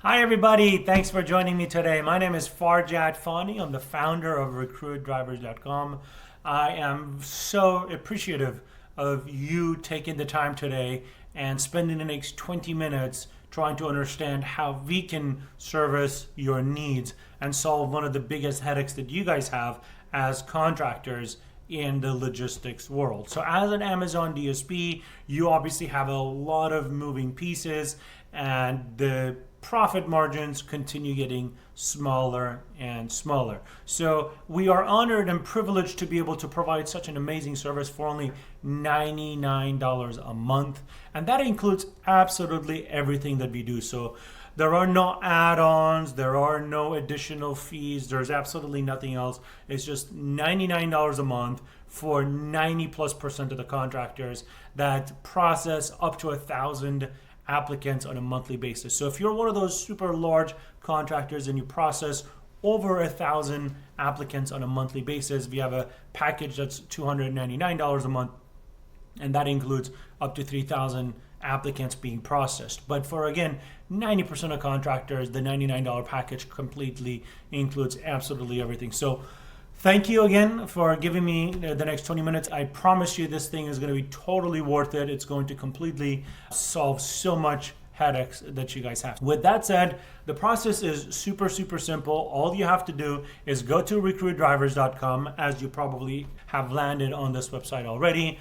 Hi everybody, thanks for joining me today. My name is Farjad Fani. I'm the founder of recruitdrivers.com. I am so appreciative of you taking the time today and spending the next 20 minutes trying to understand how we can service your needs and solve one of the biggest headaches that you guys have as contractors in the logistics world. So as an Amazon DSP, you obviously have a lot of moving pieces and the profit margins continue getting smaller and smaller. So we are honored and privileged to be able to provide such an amazing service for only $99 a month. And that includes absolutely everything that we do. So there are no add-ons, there are no additional fees, there's absolutely nothing else. It's just $99 a month for 90+% of the contractors that process up to 1,000 applicants on a monthly basis. So if you're one of those super large contractors and you process over 1,000 applicants on a monthly basis, we have a package that's $299 a month, and that includes up to 3,000 applicants being processed. But for, again, 90% of contractors, the $99 package completely includes absolutely everything. So thank you again for giving me the next 20 minutes. I promise you this thing is going to be totally worth it. It's going to completely solve so much headaches that you guys have. With that said, the process is super simple. All you have to do is go to recruitdrivers.com, as you probably have landed on this website already.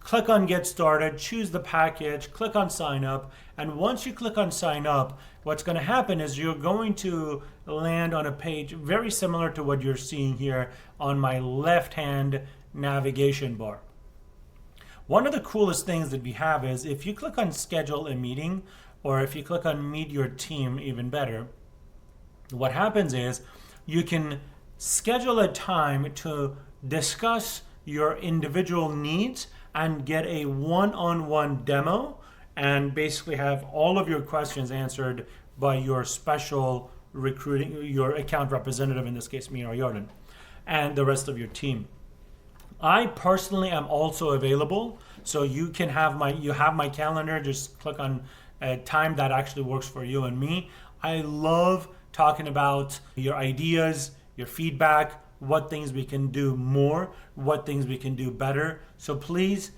Click on Get Started, choose the package, click on Sign Up, and once you click on Sign Up, what's going to happen is you're going to land on a page very similar to what you're seeing here on my left-hand navigation bar. One of the coolest things that we have is if you click on Schedule a Meeting, or if you click on Meet Your Team, even better, what happens is you can schedule a time to discuss your individual needs and get a one-on-one demo and basically have all of your questions answered by your special recruiting, your account representative, in this case, me or Jordan, and the rest of your team. I personally am also available, so you can have my calendar. Just click on a time that actually works for you and me. I love talking about your ideas, your feedback, what things we can do more, what things we can do better. So please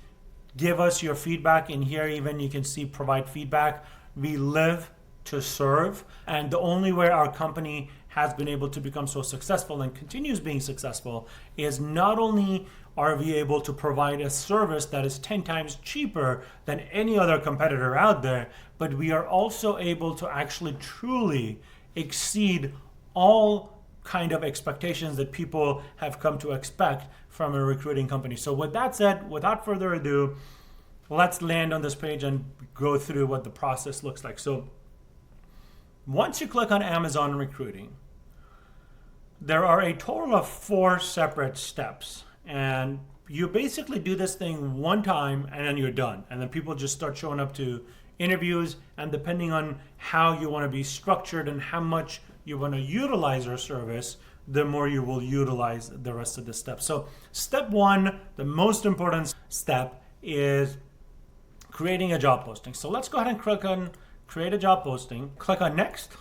give us your feedback. In here, even you can see provide feedback. We live to serve, and the only way our company has been able to become so successful and continues being successful is not only are we able to provide a service that is 10 times cheaper than any other competitor out there, but we are also able to actually truly exceed all kind of expectations that people have come to expect from a recruiting company. So with that said, without further ado, let's land on this page and go through what the process looks like. So once you click on Amazon Recruiting, there are a total of 4 separate steps. And you basically do this thing one time and then you're done. And then people just start showing up to interviews, and depending on how you want to be structured and how much you want to utilize our service, the more you will utilize the rest of the steps. So step 1, the most important step, is creating a job posting. So let's go ahead and click on Create a Job Posting. Click on Next.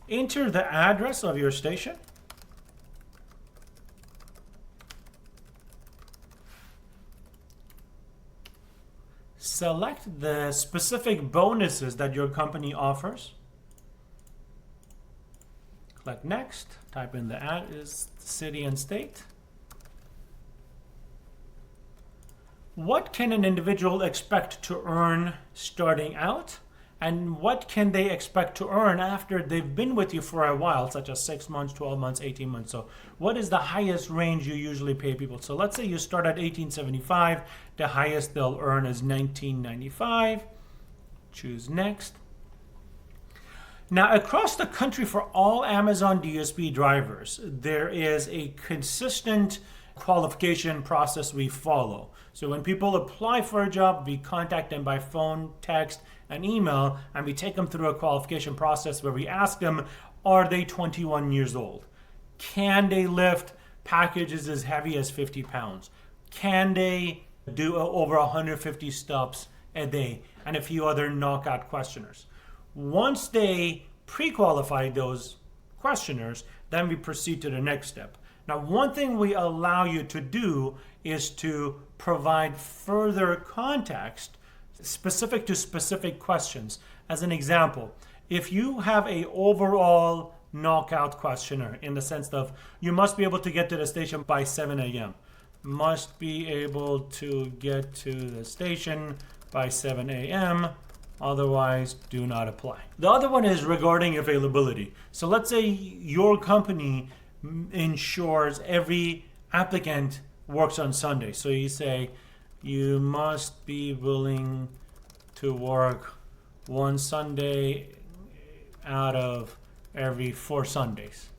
Enter the address of your station. Select the specific bonuses that your company offers. Click Next. Type in the city and state. What can an individual expect to earn starting out? And what can they expect to earn after they've been with you for a while, such as 6 months, 12 months, 18 months? So what is the highest range you usually pay people? So let's say you start at $18.75. The highest they'll earn is $19.95. Choose Next. Now, across the country, for all Amazon DSP drivers, there is a consistent qualification process we follow. So when people apply for a job, we contact them by phone, text, and email, and we take them through a qualification process where we ask them, are they 21 years old? Can they lift packages as heavy as 50 pounds? Can they do over 150 stops a day? And a few other knockout questionnaires. Once they pre-qualify those questioners, then we proceed to the next step. Now, one thing we allow you to do is to provide further context specific to specific questions. As an example, if you have a overall knockout questionnaire in the sense of you must be able to get to the station by 7 a.m. Must be able to get to the station by 7 a.m. Otherwise, do not apply. The other one is regarding availability. So let's say your company ensures every applicant works on Sunday. So you say you must be willing to work one Sunday out of every 4 Sundays.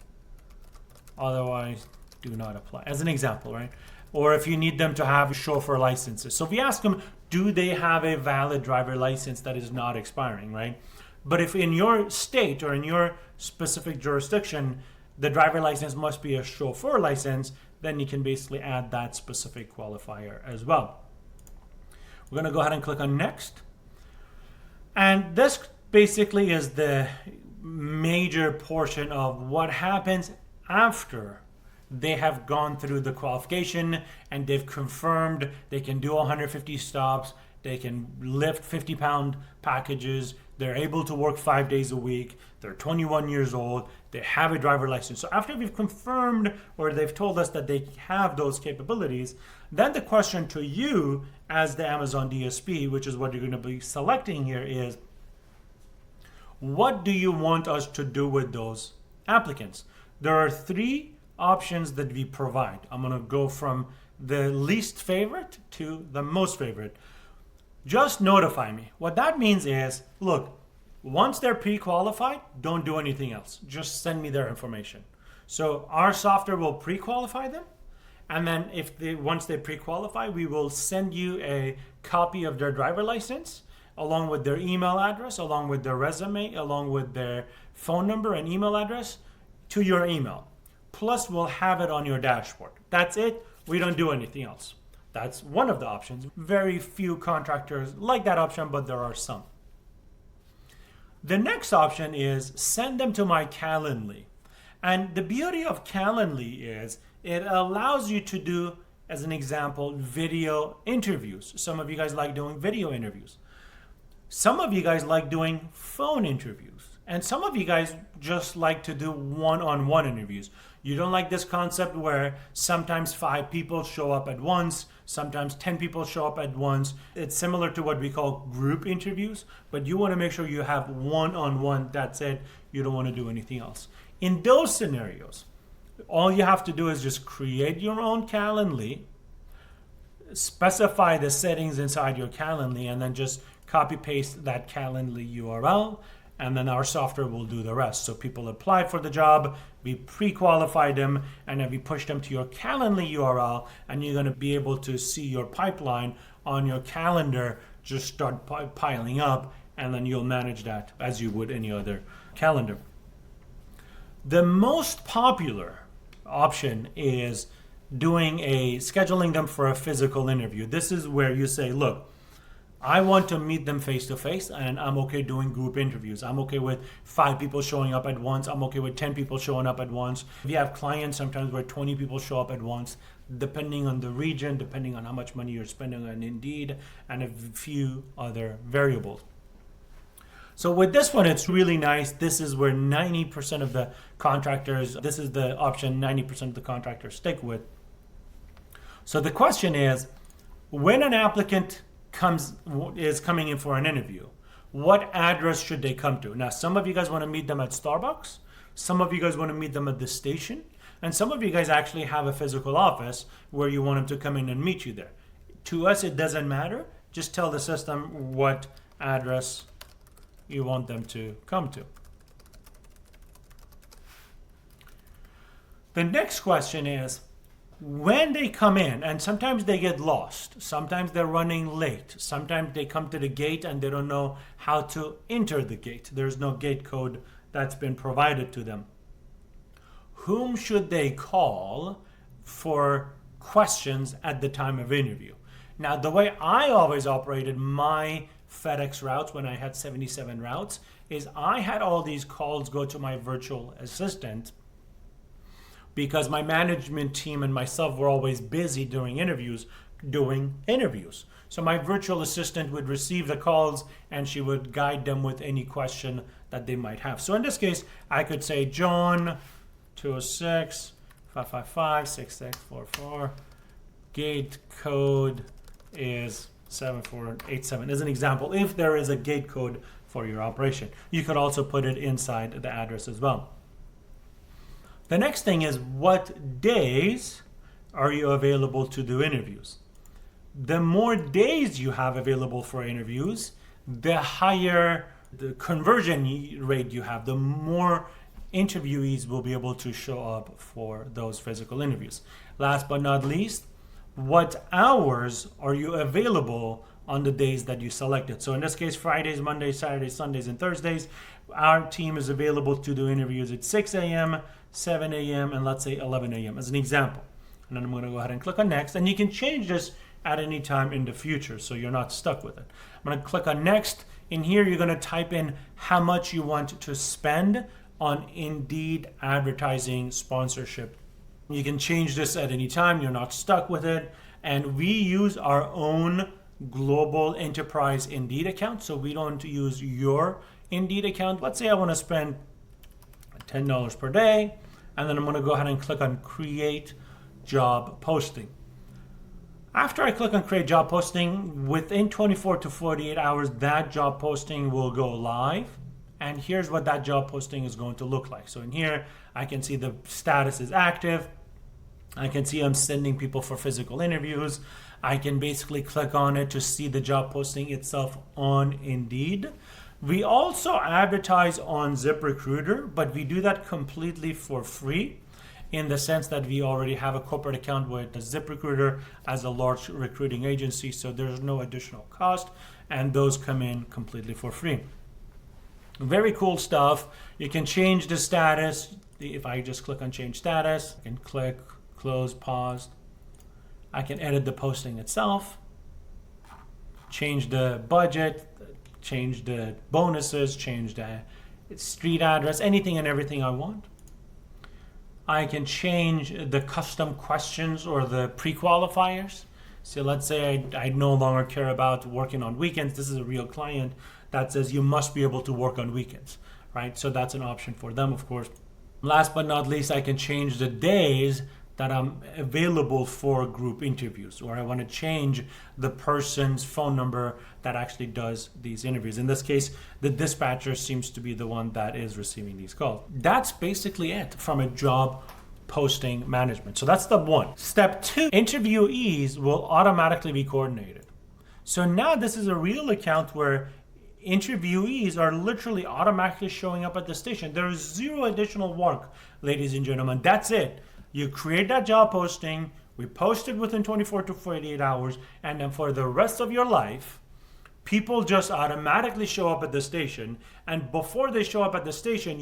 Otherwise, do not apply. As an example, right? Or if you need them to have chauffeur licenses. So we ask them, do they have a valid driver license that is not expiring, right? But if in your state or in your specific jurisdiction, the driver license must be a chauffeur license, then you can basically add that specific qualifier as well. We're going to go ahead and click on next. And this basically is the major portion of what happens after they have gone through the qualification and they've confirmed they can do 150 stops, they can lift 50-pound packages, they're able to work 5 days a week, they're 21 years old, they have a driver license. So after we've confirmed or they've told us that they have those capabilities, then the question to you as the Amazon DSP, which is what you're going to be selecting here, is what do you want us to do with those applicants? There are 3 options that we provide. I'm going to go from the least favorite to the most favorite. Just notify me. What that means is, look, once they're pre-qualified, don't do anything else. Just send me their information. So our software will pre-qualify them. And then once they pre-qualify, we will send you a copy of their driver license along with their email address, along with their resume, along with their phone number and email address to your email. Plus, we'll have it on your dashboard. That's it. We don't do anything else. That's one of the options. Very few contractors like that option, but there are some. The next option is send them to my Calendly. And the beauty of Calendly is it allows you to do, as an example, video interviews. Some of you guys like doing video interviews. Some of you guys like doing phone interviews. And some of you guys just like to do one-on-one interviews. You don't like this concept where sometimes 5 people show up at once, sometimes 10 people show up at once. It's similar to what we call group interviews, but you want to make sure you have one-on-one, that's it. You don't want to do anything else. In those scenarios, all you have to do is just create your own Calendly, specify the settings inside your Calendly, and then just copy paste that Calendly URL, and then our software will do the rest. So people apply for the job, we pre-qualify them, and then we push them to your Calendly URL, and you're going to be able to see your pipeline on your calendar just start piling up, and then you'll manage that as you would any other calendar. The most popular option is scheduling them for a physical interview. This is where you say, look, I want to meet them face to face, and I'm okay doing group interviews. I'm okay with 5 people showing up at once. I'm okay with 10 people showing up at once. We have clients sometimes where 20 people show up at once, depending on the region, depending on how much money you're spending on Indeed, and a few other variables. So with this one, it's really nice. This is where 90% of the contractors, this is the option 90% of the contractors stick with. So the question is, when an applicant is coming in for an interview, what address should they come to? Now, some of you guys want to meet them at Starbucks. Some of you guys want to meet them at the station. And some of you guys actually have a physical office where you want them to come in and meet you there. To us, it doesn't matter. Just tell the system what address you want them to come to. The next question is, when they come in, and sometimes they get lost, sometimes they're running late, sometimes they come to the gate and they don't know how to enter the gate. There's no gate code that's been provided to them. Whom should they call for questions at the time of interview? Now, the way I always operated my FedEx routes when I had 77 routes is I had all these calls go to my virtual assistant because my management team and myself were always busy doing interviews. So my virtual assistant would receive the calls and she would guide them with any question that they might have. So in this case, I could say, John, 206-555-6644, gate code is 7487 as an example, if there is a gate code for your operation. You could also put it inside the address as well. The next thing is, what days are you available to do interviews? The more days you have available for interviews, the higher the conversion rate you have, the more interviewees will be able to show up for those physical interviews. Last but not least, what hours are you available on the days that you selected? So in this case, Fridays, Mondays, Saturdays, Sundays, and Thursdays, our team is available to do interviews at 6 a.m., 7 a.m., and let's say 11 a.m. as an example. And then I'm going to go ahead and click on next, and you can change this at any time in the future, so you're not stuck with it. I'm going to click on next. In here, you're going to type in how much you want to spend on Indeed advertising sponsorship. You can change this at any time. You're not stuck with it. And we use our own global enterprise Indeed account, so we don't use your Indeed account. Let's say I want to spend $10 per day, and then I'm going to go ahead and click on Create Job Posting. After I click on Create Job Posting, within 24 to 48 hours, that job posting will go live. And here's what that job posting is going to look like. So in here, I can see the status is active. I can see I'm sending people for physical interviews. I can basically click on it to see the job posting itself on Indeed. We also advertise on ZipRecruiter, but we do that completely for free, in the sense that we already have a corporate account with ZipRecruiter as a large recruiting agency, so there's no additional cost, and those come in completely for free. Very cool stuff. You can change the status. If I just click on change status, I can click, close, pause. I can edit the posting itself, change the budget, change the bonuses, change the street address, anything and everything I want. I can change the custom questions or the pre-qualifiers. So let's say I no longer care about working on weekends. This is a real client that says you must be able to work on weekends, right? So that's an option for them, of course. Last but not least, I can change the days that I'm available for group interviews, or I want to change the person's phone number that actually does these interviews. In this case, the dispatcher seems to be the one that is receiving these calls. That's basically it from a job posting management. So that's step one. Step two, interviewees will automatically be coordinated. So now this is a real account where interviewees are literally automatically showing up at the station. There is zero additional work, ladies and gentlemen. That's it. You create that job posting, we post it within 24 to 48 hours, and then for the rest of your life, people just automatically show up at the station. And before they show up at the station,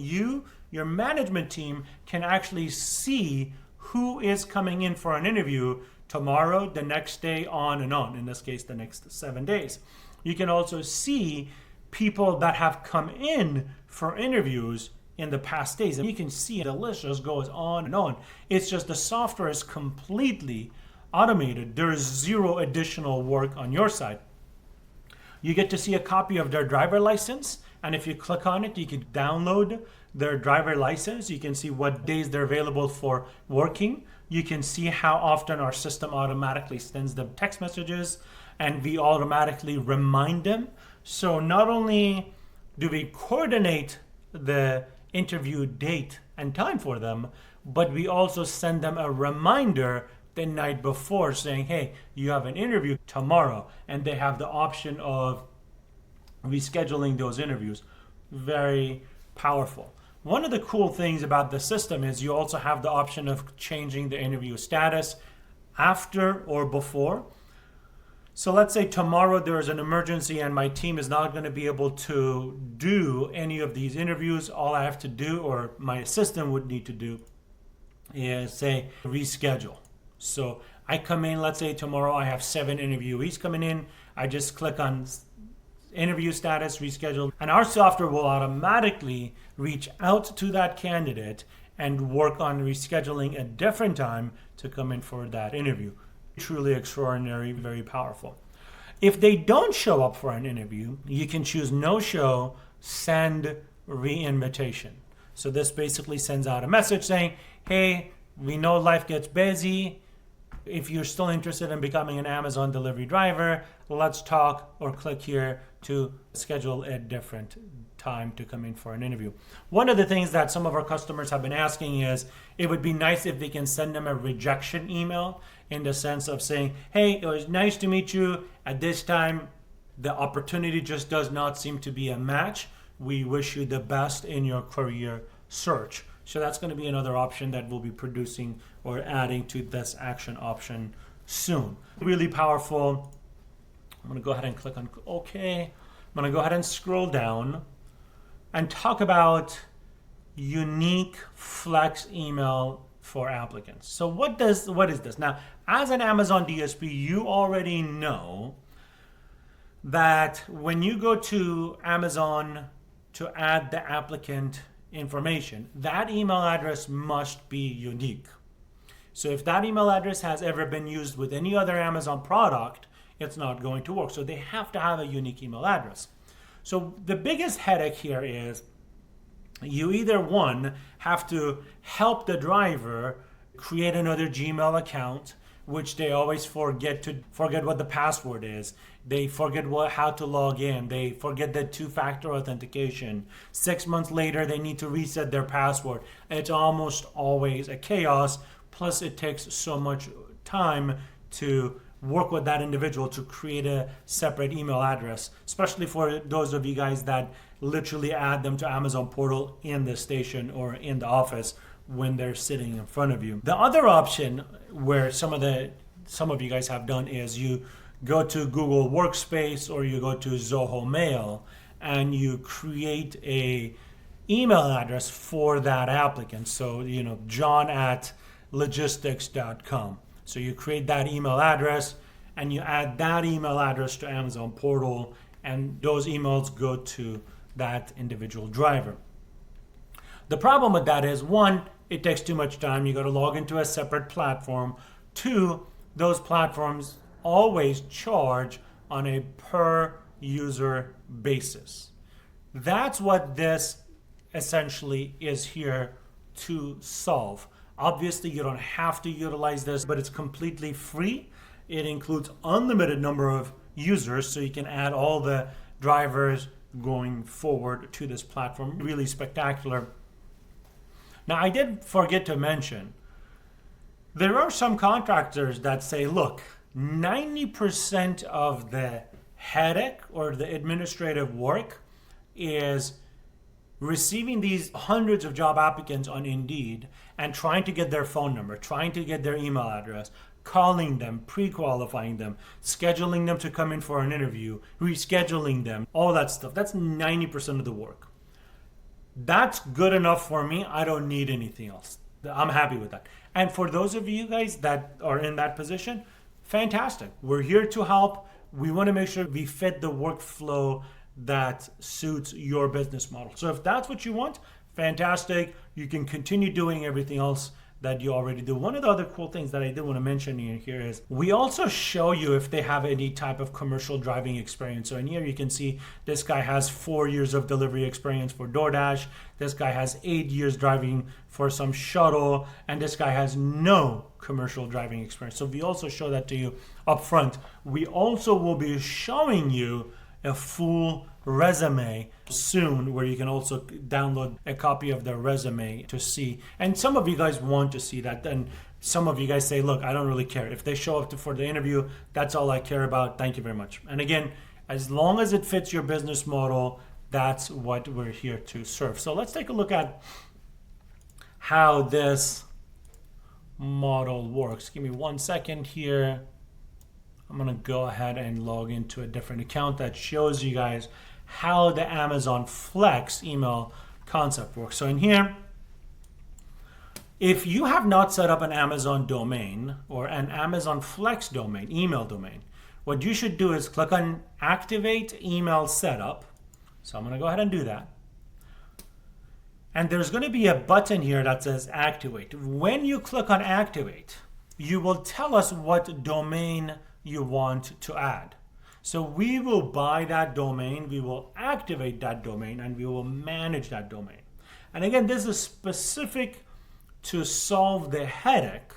your management team can actually see who is coming in for an interview tomorrow, the next day, on and on. In this case, the next 7 days. You can also see people that have come in for interviews in the past days, and you can see the list just goes on and on. It's just the software is completely automated. There is zero additional work on your side. You get to see a copy of their driver license, and if you click on it, you can download their driver license. You can see what days they're available for working. You can see how often our system automatically sends them text messages, and we automatically remind them. So not only do we coordinate the interview date and time for them, but we also send them a reminder the night before saying, hey, you have an interview tomorrow, and they have the option of rescheduling those interviews. Very powerful. One of the cool things about the system is you also have the option of changing the interview status after or before. So let's say tomorrow there is an emergency and my team is not going to be able to do any of these interviews. All I have to do, or my assistant would need to do, is say reschedule. So I come in, let's say tomorrow I have 7 interviewees coming in. I just click on interview status rescheduled, and our software will automatically reach out to that candidate and work on rescheduling a different time to come in for that interview. Truly extraordinary, very powerful. If they don't show up for an interview, you can choose no show, send re-invitation. So this basically sends out a message saying, hey, we know life gets busy. If you're still interested in becoming an Amazon delivery driver, let's talk, or click here to schedule a different time to come in for an interview. One of the things that some of our customers have been asking is, it would be nice if they can send them a rejection email, in the sense of saying, hey, it was nice to meet you. At this time, the opportunity just does not seem to be a match. We wish you the best in your career search. So that's going to be another option that we'll be producing or adding to this action option soon. Really powerful. I'm going to go ahead and click on OK. I'm going to go ahead and scroll down and talk about unique flex email for applicants. So what is this? Now, as an Amazon DSP, you already know that when you go to Amazon to add the applicant information, that email address must be unique. So if that email address has ever been used with any other Amazon product, it's not going to work. So they have to have a unique email address. So the biggest headache here is you either, one, have to help the driver create another Gmail account, which they always forget what the password is. They forget how to log in. They forget the two-factor authentication. 6 months later, they need to reset their password. It's almost always a chaos. Plus, it takes so much time to work with that individual to create a separate email address, especially for those of you guys that literally add them to Amazon portal in the station or in the office when they're sitting in front of you. The other option where some of you guys have done is you go to Google Workspace or you go to Zoho Mail and you create a email address for that applicant. So, john@logistics.com. So you create that email address and you add that email address to Amazon portal, and those emails go to that individual driver. The problem with that is, one, it takes too much time. You got to log into a separate platform. Two, those platforms always charge on a per user basis. That's what this essentially is here to solve. Obviously, you don't have to utilize this, but it's completely free. It includes unlimited number of users, so you can add all the drivers going forward to this platform. Really spectacular. Now, I did forget to mention, there are some contractors that say, look, 90% of the headache or the administrative work is receiving these hundreds of job applicants on Indeed and trying to get their phone number, trying to get their email address, calling them, pre-qualifying them, scheduling them to come in for an interview, rescheduling them, all that stuff. That's 90% of the work. That's good enough for me. I don't need anything else. I'm happy with that. And for those of you guys that are in that position, fantastic. We're here to help. We want to make sure we fit the workflow that suits your business model. So if that's what you want, fantastic. You can continue doing everything else that you already do. One of the other cool things that I did want to mention in here is we also show you if they have any type of commercial driving experience. So in here you can see this guy has 4 years of delivery experience for DoorDash. This guy has 8 years driving for some shuttle, and this guy has no commercial driving experience. So we also show that to you up front. We also will be showing you a full resume soon, where you can also download a copy of their resume to see. And some of you guys want to see that, and some of you guys say, look, I don't really care. If they show up for the interview, that's all I care about. Thank you very much. And again, as long as it fits your business model, that's what we're here to serve. So let's take a look at how this model works. Give me 1 second here. I'm gonna go ahead and log into a different account that shows you guys how the Amazon Flex email concept works. So in here, if you have not set up an Amazon domain or an Amazon Flex domain, email domain, what you should do is click on Activate Email Setup. So I'm going to go ahead and do that. And there's going to be a button here that says Activate. When you click on Activate, you will tell us what domain you want to add. So we will buy that domain, we will activate that domain, and we will manage that domain. And again, this is specific to solve the headache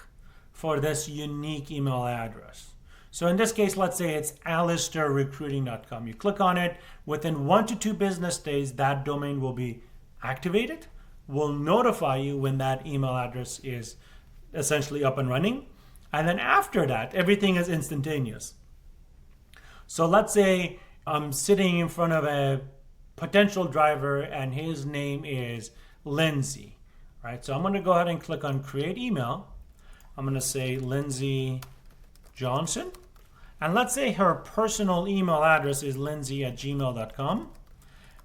for this unique email address. So in this case, let's say it's alistairrecruiting.com. You click on it, within 1 to 2 business days, that domain will be activated. We'll notify you when that email address is essentially up and running. And then after that, everything is instantaneous. So let's say I'm sitting in front of a potential driver and his name is Lindsay, right? So I'm going to go ahead and click on Create Email. I'm going to say Lindsay Johnson. And let's say her personal email address is lindsay@gmail.com.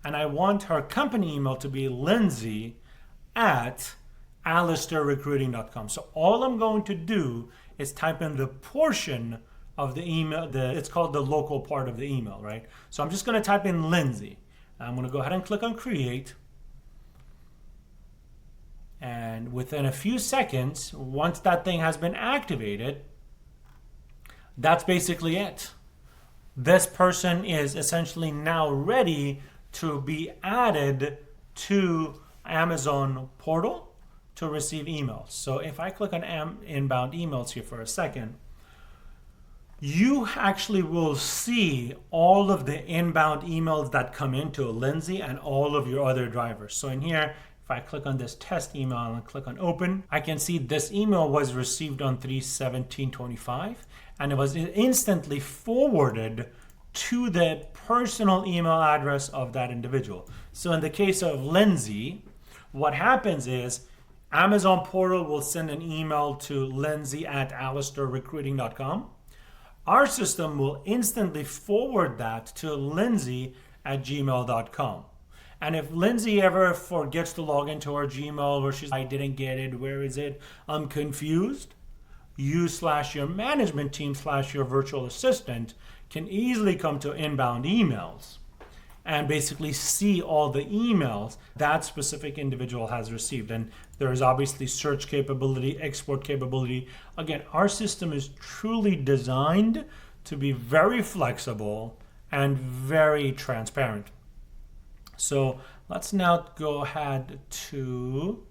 And I want her company email to be lindsay@alistairrecruiting.com. So all I'm going to do is type in the portion of the email, it's called the local part of the email, right? So I'm just going to type in Lindsay. I'm going to go ahead and click on Create. And within a few seconds, once that thing has been activated, that's basically it. This person is essentially now ready to be added to Amazon portal to receive emails. So if I click on inbound emails here for a second, you actually will see all of the inbound emails that come into Lindsay and all of your other drivers. So in here, if I click on this test email and click on open, I can see this email was received on 3/17/25 and it was instantly forwarded to the personal email address of that individual. So in the case of Lindsay, what happens is Amazon portal will send an email to lindsay@alistairrecruiting.com. Our system will instantly forward that to lindsay@gmail.com. And if Lindsay ever forgets to log into her Gmail or she's, I didn't get it, where is it? I'm confused. You/your management team/your virtual assistant can easily come to inbound emails and basically see all the emails that specific individual has received. And there is obviously search capability, export capability. Again, our system is truly designed to be very flexible and very transparent. So let's now go ahead to,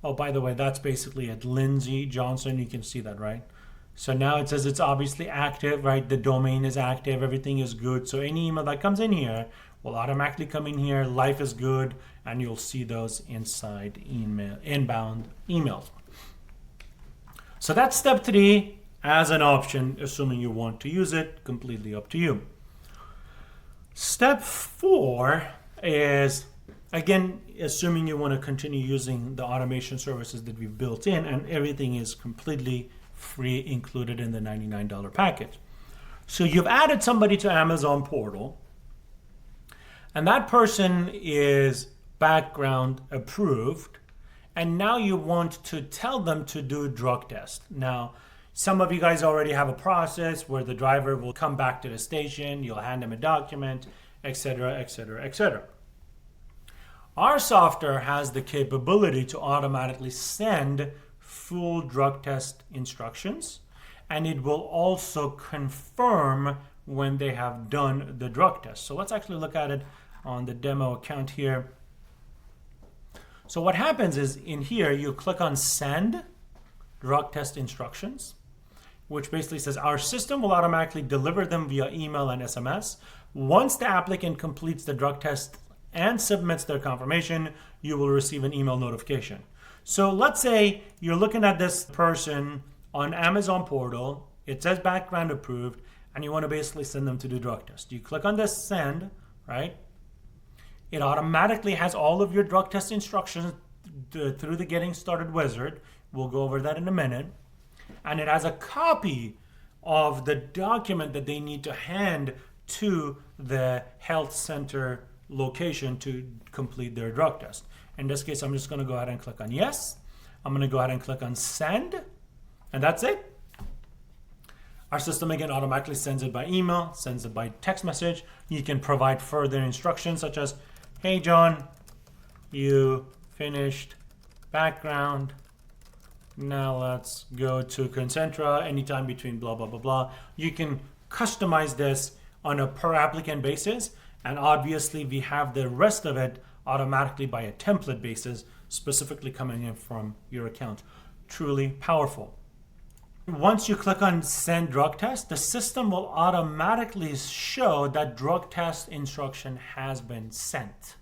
oh, by the way, that's basically it. Lindsay Johnson, you can see that, right? So now it says it's obviously active, right? The domain is active, everything is good. So any email that comes in here will automatically come in here. Life is good, and you'll see those inside inbound emails. So that's step 3 as an option, assuming you want to use it, completely up to you. Step 4 is, again, assuming you want to continue using the automation services that we've built in, and everything is completely free included in the $99 package. So you've added somebody to Amazon portal, and that person is background approved, and now you want to tell them to do a drug test. Now, some of you guys already have a process where the driver will come back to the station, you'll hand them a document, etc., etc., etc. Our software has the capability to automatically send full drug test instructions, and it will also confirm when they have done the drug test. So let's actually look at it on the demo account here. So what happens is in here, you click on send drug test instructions, which basically says our system will automatically deliver them via email and SMS. Once the applicant completes the drug test and submits their confirmation, you will receive an email notification. So let's say you're looking at this person on Amazon portal, it says background approved, and you want to basically send them to do drug test. You click on this send, right? It automatically has all of your drug test instructions through the Getting Started wizard. We'll go over that in a minute. And it has a copy of the document that they need to hand to the health center location to complete their drug test. In this case, I'm just going to go ahead and click on yes. I'm going to go ahead and click on send, and that's it. Our system again automatically sends it by email, sends it by text message. You can provide further instructions such as, hey John, you finished background. Now let's go to Concentra anytime between blah, blah, blah, blah. You can customize this on a per applicant basis. And obviously we have the rest of it automatically by a template basis, specifically coming in from your account. Truly powerful. Once you click on send drug test, the system will automatically show that drug test instruction has been sent.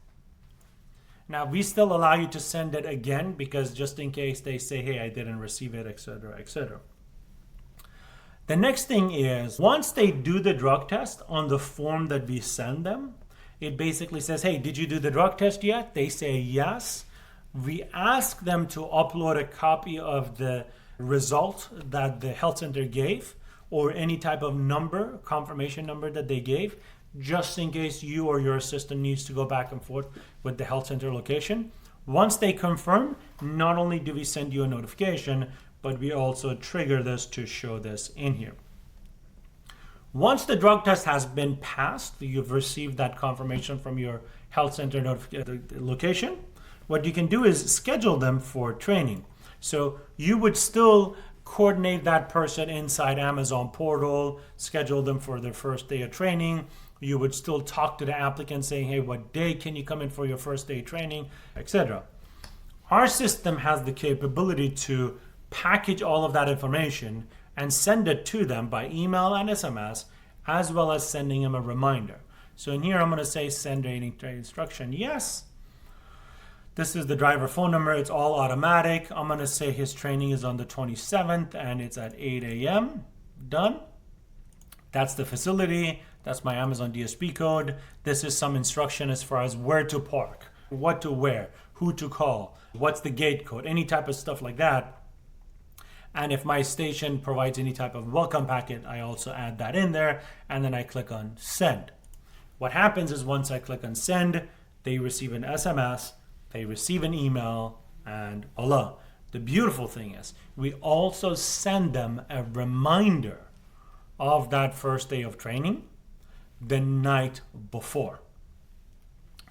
Now we still allow you to send it again because just in case they say, hey, I didn't receive it, etc., etc. The next thing is once they do the drug test on the form that we send them, it basically says, hey, did you do the drug test yet? They say yes. We ask them to upload a copy of the result that the health center gave or any type of number, confirmation number that they gave, just in case you or your assistant needs to go back and forth with the health center location. Once they confirm, not only do we send you a notification, but we also trigger this to show this in here. Once the drug test has been passed, you've received that confirmation from your health center location, what you can do is schedule them for training. So you would still coordinate that person inside Amazon portal, schedule them for their first day of training. You would still talk to the applicant saying, hey, what day can you come in for your first day training, etc. Our system has the capability to package all of that information and send it to them by email and SMS, as well as sending them a reminder. So in here, I'm going to say send training instruction, yes. This is the driver phone number. It's all automatic. I'm going to say his training is on the 27th and it's at 8 a.m. Done. That's the facility. That's my Amazon DSP code. This is some instruction as far as where to park, what to wear, who to call, what's the gate code, any type of stuff like that. And if my station provides any type of welcome packet, I also add that in there. And then I click on send. What happens is once I click on send, they receive an SMS, they receive an email, and voila. The beautiful thing is we also send them a reminder of that first day of training the night before.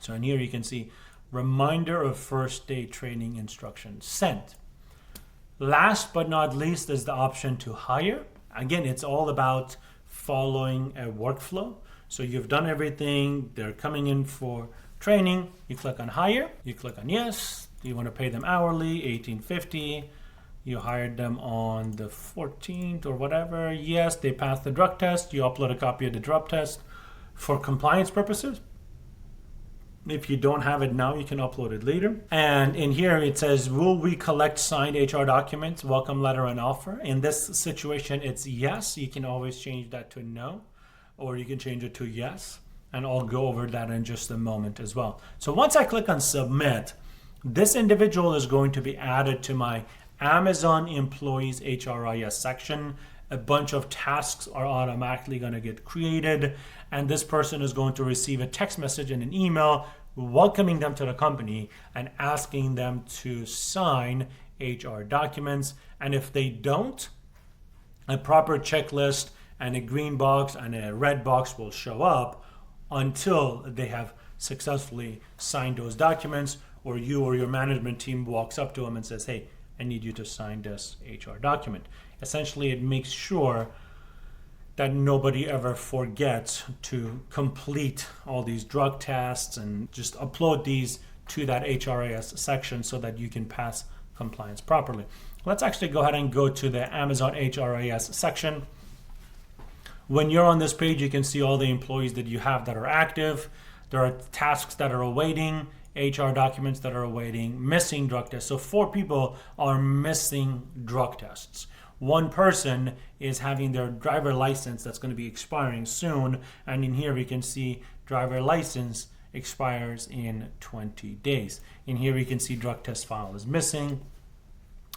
So in here you can see reminder of first day training instructions sent. Last but not least is the option to hire. Again, it's all about following a workflow. So you've done everything, they're coming in for training, you click on hire, you click on yes, you want to pay them hourly, $18.50. You hired them on the 14th or whatever. Yes, they passed the drug test. You upload a copy of the drug test for compliance purposes. If you don't have it now, you can upload it later. And in here it says, will we collect signed HR documents, welcome letter and offer? In this situation, it's yes. You can always change that to no, or you can change it to yes. And I'll go over that in just a moment as well. So once I click on submit, this individual is going to be added to my Amazon Employees HRIS section. A bunch of tasks are automatically going to get created, and this person is going to receive a text message and an email welcoming them to the company and asking them to sign HR documents. And if they don't, a proper checklist and a green box and a red box will show up until they have successfully signed those documents, or you or your management team walks up to them and says, hey, I need you to sign this HR document. Essentially, it makes sure that nobody ever forgets to complete all these drug tests and just upload these to that HRIS section so that you can pass compliance properly. Let's actually go ahead and go to the Amazon HRIS section. When you're on this page, you can see all the employees that you have that are active. There are tasks that are awaiting, HR documents that are awaiting, missing drug tests. So 4 people are missing drug tests. 1 person is having their driver license that's going to be expiring soon. And in here we can see driver license expires in 20 days. In here we can see drug test file is missing.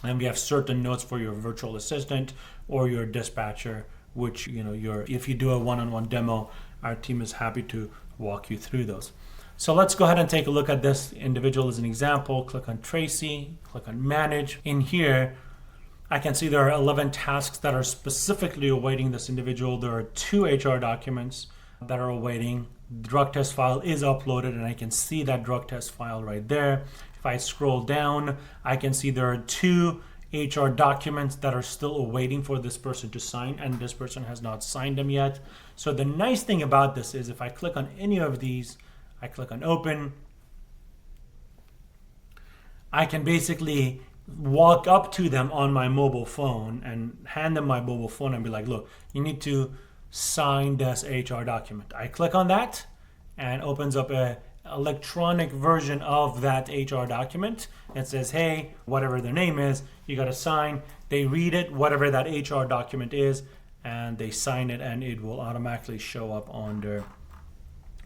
And we have certain notes for your virtual assistant or your dispatcher, which, if you do a one-on-one demo, our team is happy to walk you through those. So let's go ahead and take a look at this individual as an example. Click on Tracy, click on manage. In here, I can see there are 11 tasks that are specifically awaiting this individual. There are 2 HR documents that are awaiting. The drug test file is uploaded, and I can see that drug test file right there. If I scroll down, I can see there are 2 HR documents that are still awaiting for this person to sign, and this person has not signed them yet. So the nice thing about this is if I click on any of these, I click on open, I can basically walk up to them on my mobile phone and hand them my mobile phone and be like, look, you need to sign this HR document. I click on that and opens up a electronic version of that HR document. It says, hey, whatever their name is, you got to sign. They read it, whatever that HR document is, and they sign it, and it will automatically show up on their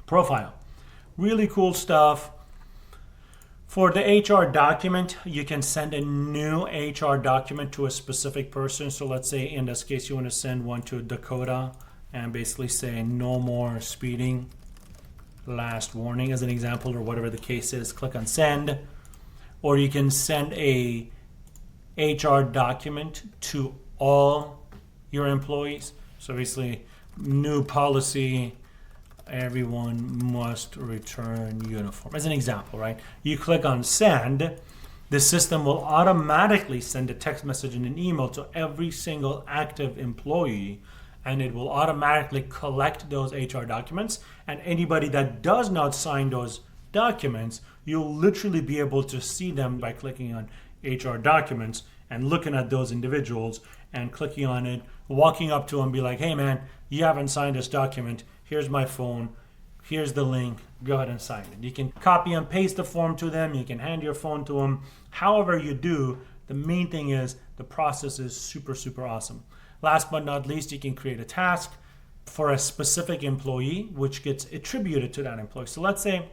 profile. Really cool stuff. For the HR document, you can send a new HR document to a specific person. So let's say in this case, you want to send one to Dakota and basically say no more speeding, last warning as an example, or whatever the case is. Click on send. Or you can send a HR document to all your employees. So basically, new policy, everyone must return uniform as an example, right? You click on send, the system will automatically send a text message and an email to every single active employee, and it will automatically collect those HR documents. And anybody that does not sign those documents, you'll literally be able to see them by clicking on HR documents and looking at those individuals and clicking on it, walking up to them, be like, hey man, you haven't signed this document. Here's my phone. Here's the link. Go ahead and sign it. You can copy and paste the form to them. You can hand your phone to them. However you do, the main thing is the process is super, super awesome. Last but not least, you can create a task for a specific employee, which gets attributed to that employee. So let's say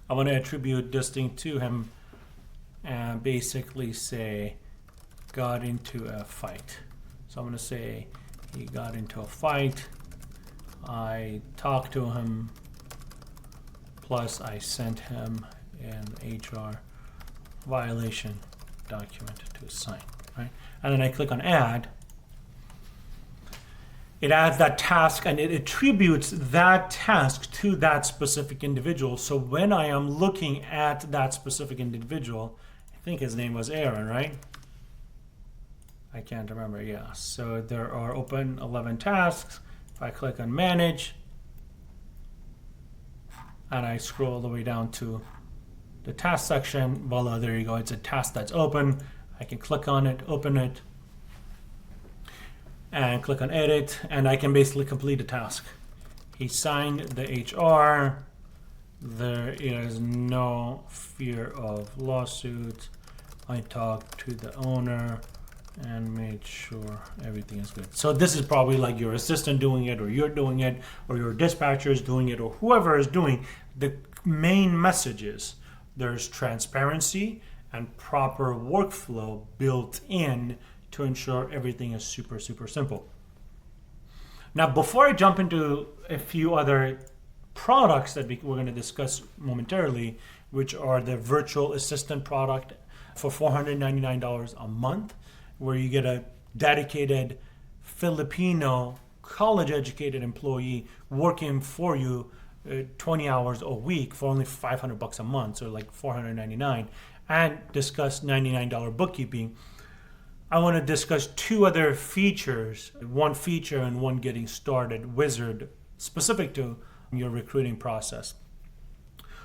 I want to attribute this thing to him and basically say, got into a fight. So I'm going to say he got into a fight. I talked to him, plus I sent him an HR violation document to sign, right? And then I click on add. It adds that task and it attributes that task to that specific individual. So when I am looking at that specific individual, I think his name was Aaron, right? I can't remember, yeah. So there are open 11 tasks. If I click on manage and I scroll all the way down to the task section, voila, there you go. It's a task that's open. I can click on it, open it, and click on edit, and I can basically complete the task. He signed the HR. There is no fear of lawsuit. I talked to the owner and made sure everything is good. So this is probably like your assistant doing it, or you're doing it, or your dispatcher is doing it, or whoever is doing. The main message is there's transparency and proper workflow built in to ensure everything is super, super simple. Now, before I jump into a few other products that we're going to discuss momentarily, which are the virtual assistant product for $499 a month, where you get a dedicated Filipino college-educated employee working for you 20 hours a week for only $500 a month, so like $499, and discuss $99 bookkeeping. I want to discuss 2 other features, one feature and one getting started wizard specific to your recruiting process.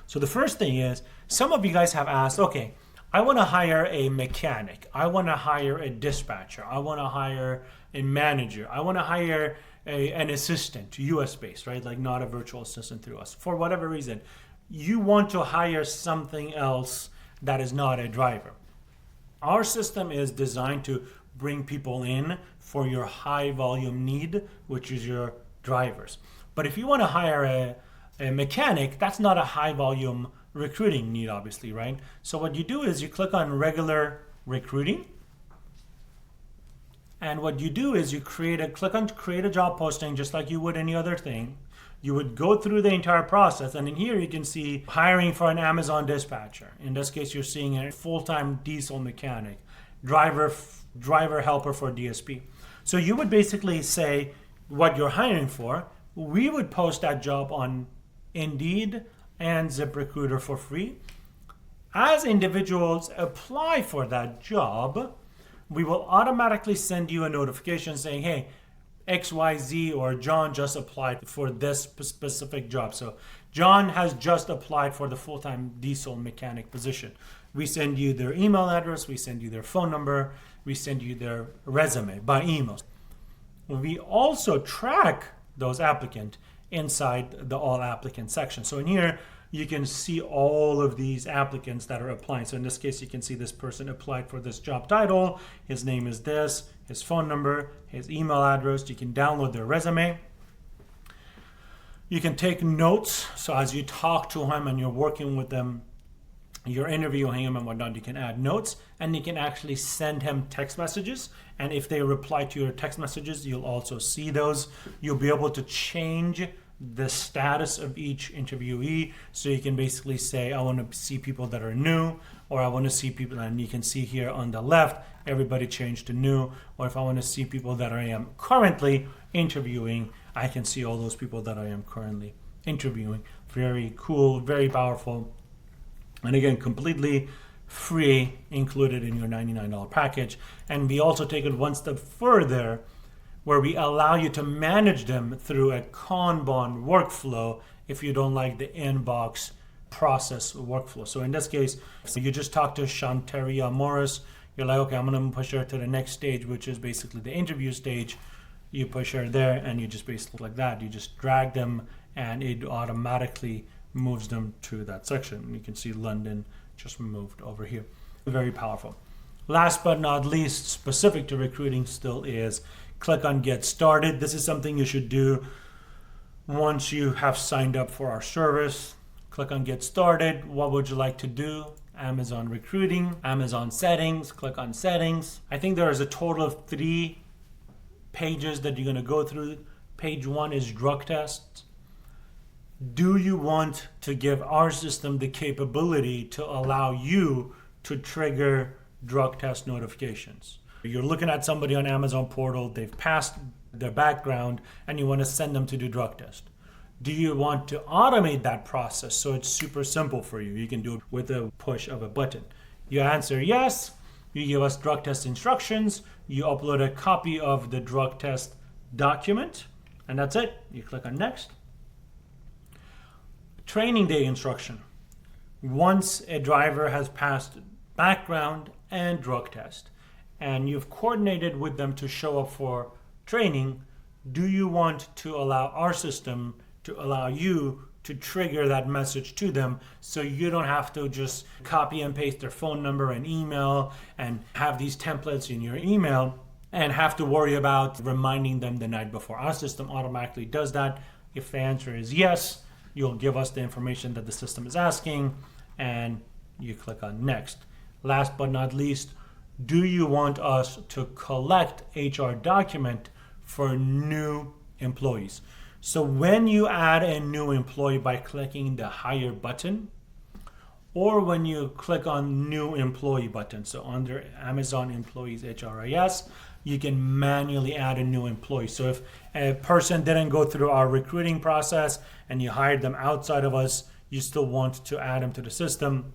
So the first thing is, some of you guys have asked, okay, I want to hire a mechanic. I want to hire a dispatcher. I want to hire a manager. I want to hire an assistant, US based, right? Like not a virtual assistant through us. For whatever reason, you want to hire something else that is not a driver. Our system is designed to bring people in for your high volume need, which is your drivers. But if you want to hire a mechanic, that's not a high volume recruiting need, obviously, right? So what you do is you click on regular recruiting, and what you do is you click on create a job posting, just like you would any other thing. You would go through the entire process, and in here you can see hiring for an Amazon dispatcher. In this case, you're seeing a full-time diesel mechanic, driver helper for DSP. So you would basically say what you're hiring for. We would post that job on Indeed and ZipRecruiter for free. As individuals apply for that job, we will automatically send you a notification saying, hey, XYZ or John just applied for this specific job. So John has just applied for the full-time diesel mechanic position. We send you their email address, we send you their phone number, we send you their resume by email. We also track those applicants inside the all applicant section. So in here, you can see all of these applicants that are applying. So in this case, you can see this person applied for this job title. His name is this, his phone number, his email address. You can download their resume. You can take notes. So as you talk to him and you're working with them, you're interviewing him and whatnot, you can add notes and you can actually send him text messages. And if they reply to your text messages, you'll also see those. You'll be able to change the status of each interviewee. So you can basically say, I want to see people that are new, or I want to see people, and you can see here on the left, everybody changed to new. Or if I want to see people that I am currently interviewing, I can see all those people that I am currently interviewing. Very cool, very powerful. And again, completely free, included in your $99 package. And we also take it one step further, where we allow you to manage them through a Kanban workflow if you don't like the inbox process workflow. So in this case, so you just talk to Shantaria Morris. You're like, okay, I'm going to push her to the next stage, which is basically the interview stage. You push her there and you just basically like that. You just drag them and it automatically moves them to that section. You can see London just moved over here. Very powerful. Last but not least, specific to recruiting still is click on Get Started. This is something you should do once you have signed up for our service. Click on Get Started. What would you like to do? Amazon Recruiting, Amazon Settings, click on Settings. I think there is a total of 3 pages that you're going to go through. Page 1 is drug tests. Do you want to give our system the capability to allow you to trigger drug test notifications? You're looking at somebody on Amazon portal, they've passed their background, and you want to send them to do drug test. Do you want to automate that process so it's super simple for you? You can do it with a push of a button. You answer yes, you give us drug test instructions, you upload a copy of the drug test document, and that's it. You click on next. Training day instruction. Once a driver has passed background and drug test, and you've coordinated with them to show up for training, do you want to allow our system to allow you to trigger that message to them so you don't have to just copy and paste their phone number and email and have these templates in your email and have to worry about reminding them the night before? Our system automatically does that. If the answer is yes, you'll give us the information that the system is asking and you click on next. Last but not least, do you want us to collect HR document for new employees? So when you add a new employee by clicking the hire button, or when you click on new employee button, so under Amazon Employees HRIS, you can manually add a new employee. So if a person didn't go through our recruiting process and you hired them outside of us, you still want to add them to the system,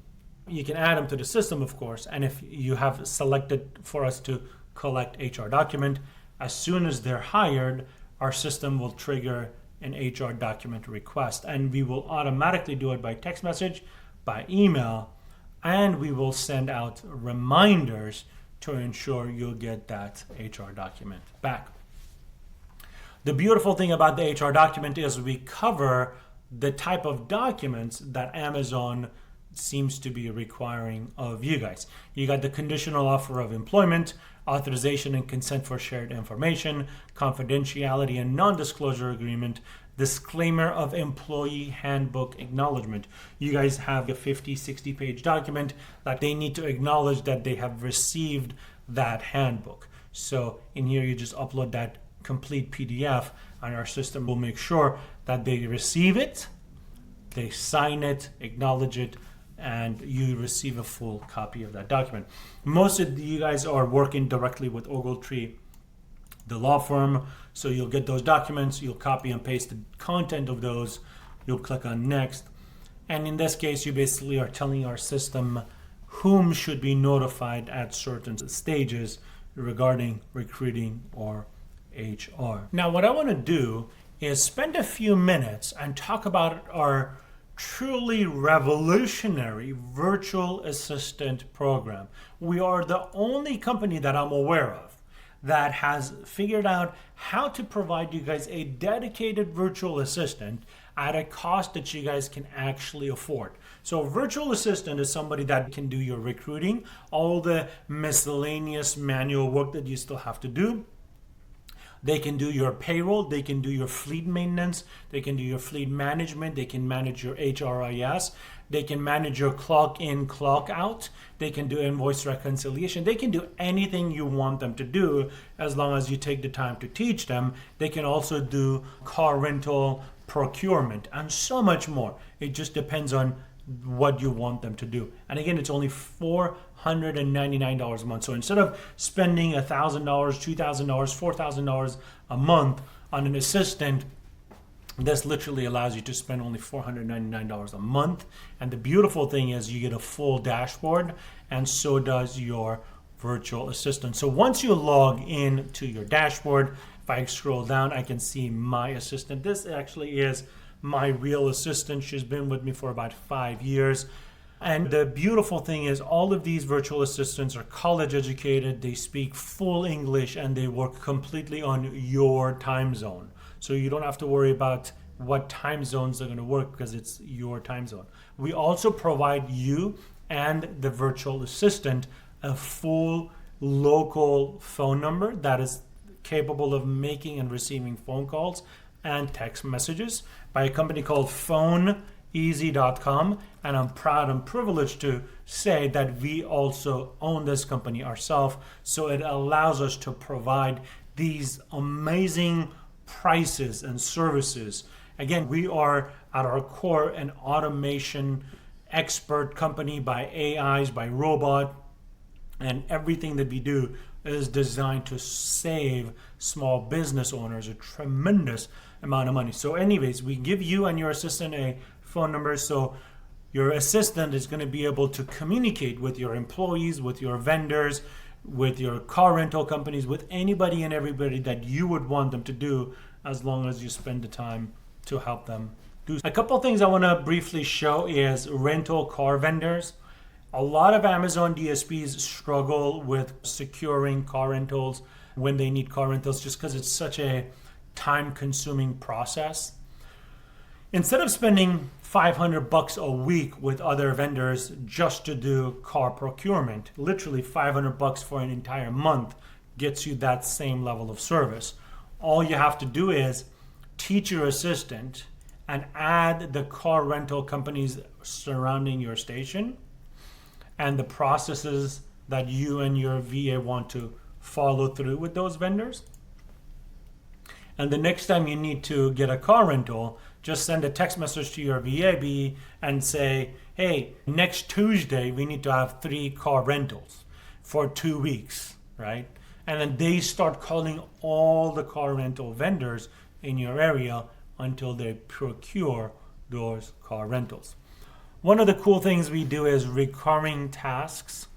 you can add them to the system, of course. And if you have selected for us to collect HR document, as soon as they're hired, our system will trigger an HR document request, and we will automatically do it by text message, by email, and we will send out reminders to ensure you'll get that HR document back. The beautiful thing about the HR document is we cover the type of documents that Amazon seems to be requiring of you guys. You got the conditional offer of employment, authorization and consent for shared information, confidentiality and non-disclosure agreement, disclaimer of employee handbook acknowledgement. You guys have a 50-60 page document that they need to acknowledge that they have received that handbook. So in here you just upload that complete PDF and our system will make sure that they receive it, they sign it, acknowledge it, and you receive a full copy of that document. Most of you guys are working directly with Ogletree, the law firm, so you'll get those documents, you'll copy and paste the content of those, you'll click on next, and in this case you basically are telling our system whom should be notified at certain stages regarding recruiting or HR. Now what I want to do is spend a few minutes and talk about our truly revolutionary virtual assistant program. We are the only company that I'm aware of that has figured out how to provide you guys a dedicated virtual assistant at a cost that you guys can actually afford. So a virtual assistant is somebody that can do your recruiting, all the miscellaneous manual work that you still have to do. They can do your payroll, they can do your fleet maintenance, they can do your fleet management, they can manage your HRIS, they can manage your clock in, clock out, they can do invoice reconciliation, they can do anything you want them to do as long as you take the time to teach them. They can also do car rental, procurement, and so much more. It just depends on what you want them to do. And again, it's only $499 a month. So instead of spending $1,000, $2,000, $4,000 a month on an assistant, this literally allows you to spend only $499 a month. And the beautiful thing is you get a full dashboard, and so does your virtual assistant. So once you log in to your dashboard, if I scroll down, I can see my assistant. This actually is my real assistant. She's been with me for about 5 years. And the beautiful thing is all of these virtual assistants are college educated, they speak full English, and they work completely on your time zone. So you don't have to worry about what time zones are going to work because it's your time zone. We also provide you and the virtual assistant a full local phone number that is capable of making and receiving phone calls and text messages by a company called phoneeasy.com, and I'm proud and privileged to say that we also own this company ourselves, so it allows us to provide these amazing prices and services. Again, we are at our core an automation expert company by AIs, by robot, and everything that we do is designed to save small business owners a tremendous amount of money. So anyways, we give you and your assistant a phone number, so your assistant is going to be able to communicate with your employees, with your vendors, with your car rental companies, with anybody and everybody that you would want them to do, as long as you spend the time to help them do. A couple of things I want to briefly show is rental car vendors. A lot of Amazon DSPs struggle with securing car rentals when they need car rentals just because it's such a time-consuming process. Instead of spending $500 a week with other vendors just to do car procurement, literally $500 for an entire month gets you that same level of service. All you have to do is teach your assistant and add the car rental companies surrounding your station and the processes that you and your VA want to follow through with those vendors. And the next time you need to get a car rental, just send a text message to your VA and say, hey, next Tuesday we need to have 3 car rentals for 2 weeks, right? And then they start calling all the car rental vendors in your area until they procure those car rentals. One of the cool things we do is recurring tasks,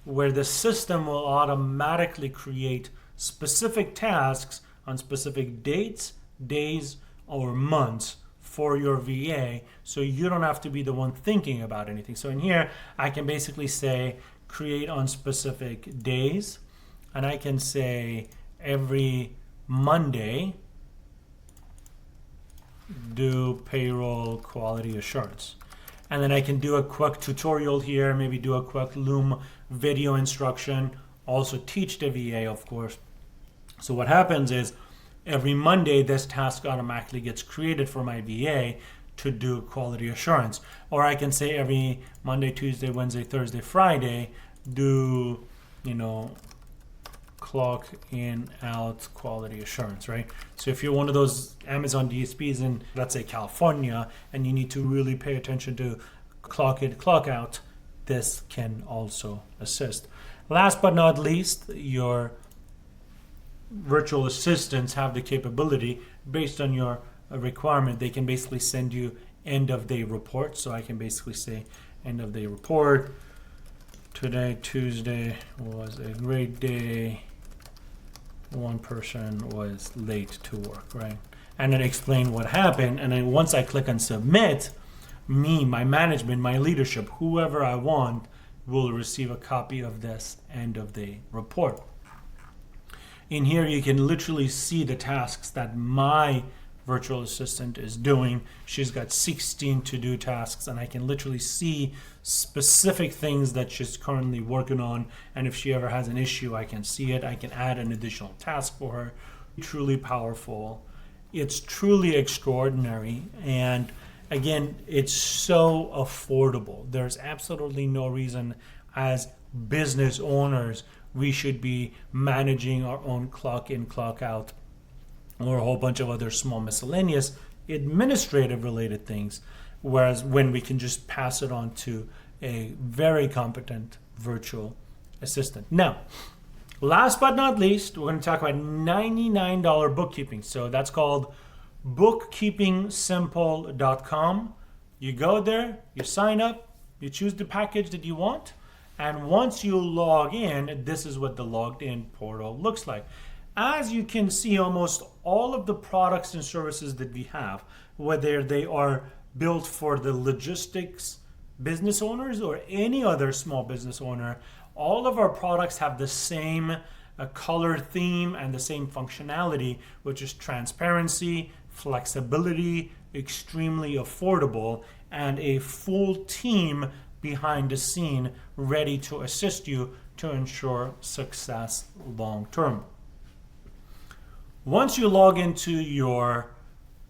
where the system will automatically create specific tasks on specific dates, days, or months for your VA, so you don't have to be the one thinking about anything. So in here, I can basically say create on specific days, and I can say every Monday do payroll quality assurance. And then I can do a quick tutorial here, maybe do a quick Loom video instruction, also teach the VA, of course. So what happens is every Monday, this task automatically gets created for my VA to do quality assurance. Or I can say every Monday, Tuesday, Wednesday, Thursday, Friday, do, clock in, out, quality assurance, right? So if you're one of those Amazon DSPs in, let's say, California, and you need to really pay attention to clock in, clock out, this can also assist. Last but not least, your virtual assistants have the capability, based on your requirement, they can basically send you end of day reports. So I can basically say end of day report. Today, Tuesday, was a great day. One person was late to work, right? And then explain what happened. And then once I click on submit, me, my management, my leadership, whoever I want, will receive a copy of this end of day report. In here, you can literally see the tasks that my virtual assistant is doing. She's got 16 to-do tasks, and I can literally see specific things that she's currently working on. And if she ever has an issue, I can see it. I can add an additional task for her. Truly powerful. It's truly extraordinary. And again, it's so affordable. There's absolutely no reason as business owners we should be managing our own clock in, clock out, or a whole bunch of other small miscellaneous administrative related things, whereas when we can just pass it on to a very competent virtual assistant. Now, last but not least, we're going to talk about $99 bookkeeping. So that's called bookkeepingsimple.com. You go there, you sign up, you choose the package that you want, and once you log in, this is what the logged in portal looks like. As you can see, almost all of the products and services that we have, whether they are built for the logistics business owners or any other small business owner, all of our products have the same color theme and the same functionality, which is transparency, flexibility, extremely affordable, and a full team behind the scene ready to assist you to ensure success long term. Once you log into your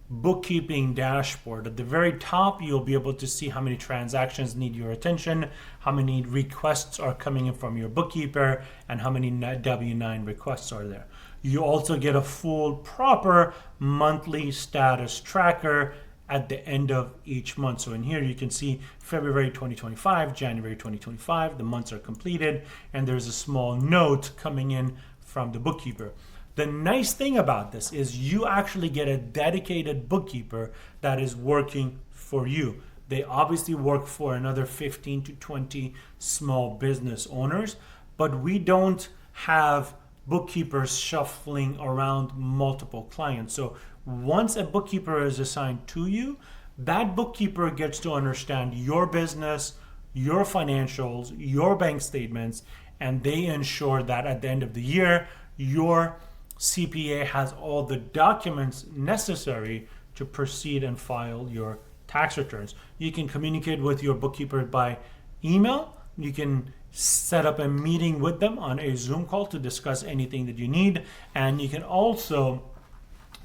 bookkeeping dashboard, at the very top, you'll be able to see how many transactions need your attention, how many requests are coming in from your bookkeeper, and how many W-9 requests are there. You also get a full, proper monthly status tracker at the end of each month. So in here, you can see February 2025, January 2025, the months are completed, and there's a small note coming in from the bookkeeper. The nice thing about this is you actually get a dedicated bookkeeper that is working for you. They obviously work for another 15 to 20 small business owners, but we don't have bookkeepers shuffling around multiple clients. So once a bookkeeper is assigned to you, that bookkeeper gets to understand your business, your financials, your bank statements, and they ensure that at the end of the year, your CPA has all the documents necessary to proceed and file your tax returns. You can communicate with your bookkeeper by email. You can set up a meeting with them on a Zoom call to discuss anything that you need. And you can also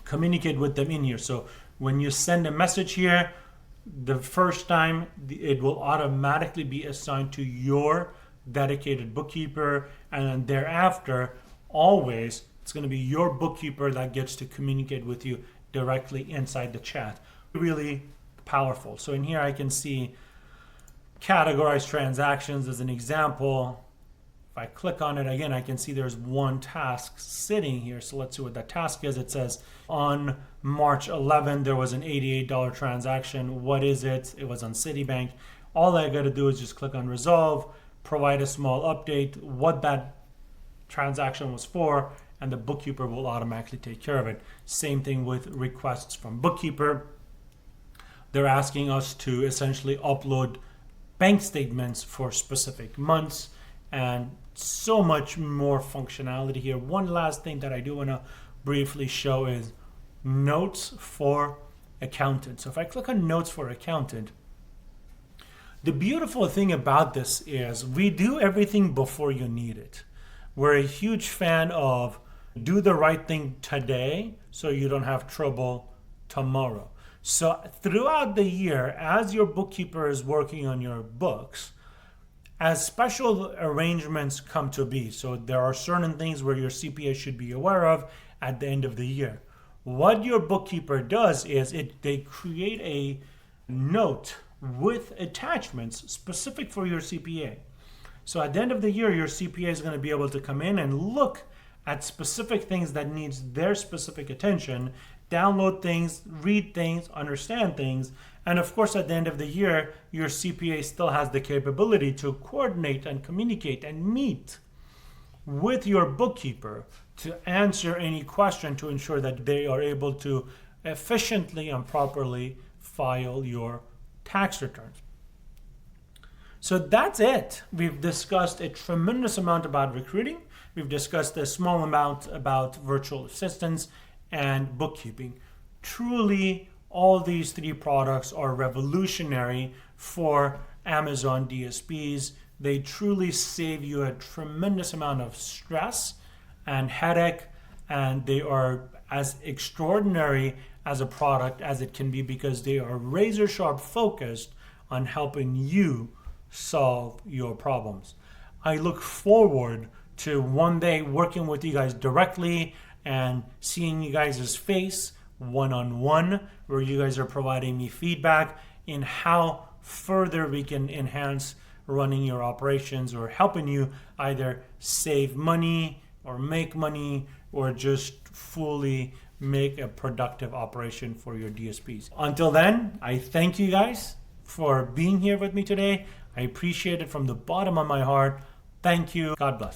communicate with them in here. So when you send a message here, the first time it will automatically be assigned to your dedicated bookkeeper. And then thereafter, always, it's going to be your bookkeeper that gets to communicate with you directly inside the chat. Really powerful. So in here I can see categorized transactions as an example. If I click on it again, I can see there's one task sitting here. So let's see what that task is. It says on March 11, there was an $88 transaction. What is it? It was on Citibank. All I got to do is just click on resolve, provide a small update, what that transaction was for, and the bookkeeper will automatically take care of it. Same thing with requests from bookkeeper. They're asking us to essentially upload bank statements for specific months and so much more functionality here. One last thing that I do want to briefly show is notes for accountant. So if I click on notes for accountant, the beautiful thing about this is we do everything before you need it. We're a huge fan of do the right thing today so you don't have trouble tomorrow. So throughout the year, as your bookkeeper is working on your books, as special arrangements come to be, so there are certain things where your CPA should be aware of at the end of the year. What your bookkeeper does is they create a note with attachments specific for your CPA. So at the end of the year, your CPA is going to be able to come in and look at specific things that needs their specific attention, download things, read things, understand things. And of course, at the end of the year, your CPA still has the capability to coordinate and communicate and meet with your bookkeeper to answer any question to ensure that they are able to efficiently and properly file your tax returns. So that's it. We've discussed a tremendous amount about recruiting. We've discussed a small amount about virtual assistants and bookkeeping. Truly, all these three products are revolutionary for Amazon DSPs. They truly save you a tremendous amount of stress and headache, and they are as extraordinary as a product as it can be because they are razor sharp focused on helping you solve your problems. I look forward to one day working with you guys directly and seeing you guys' face one-on-one, where you guys are providing me feedback in how further we can enhance running your operations or helping you either save money or make money or just fully make a productive operation for your DSPs. Until then, I thank you guys for being here with me today. I appreciate it from the bottom of my heart. Thank you. God bless.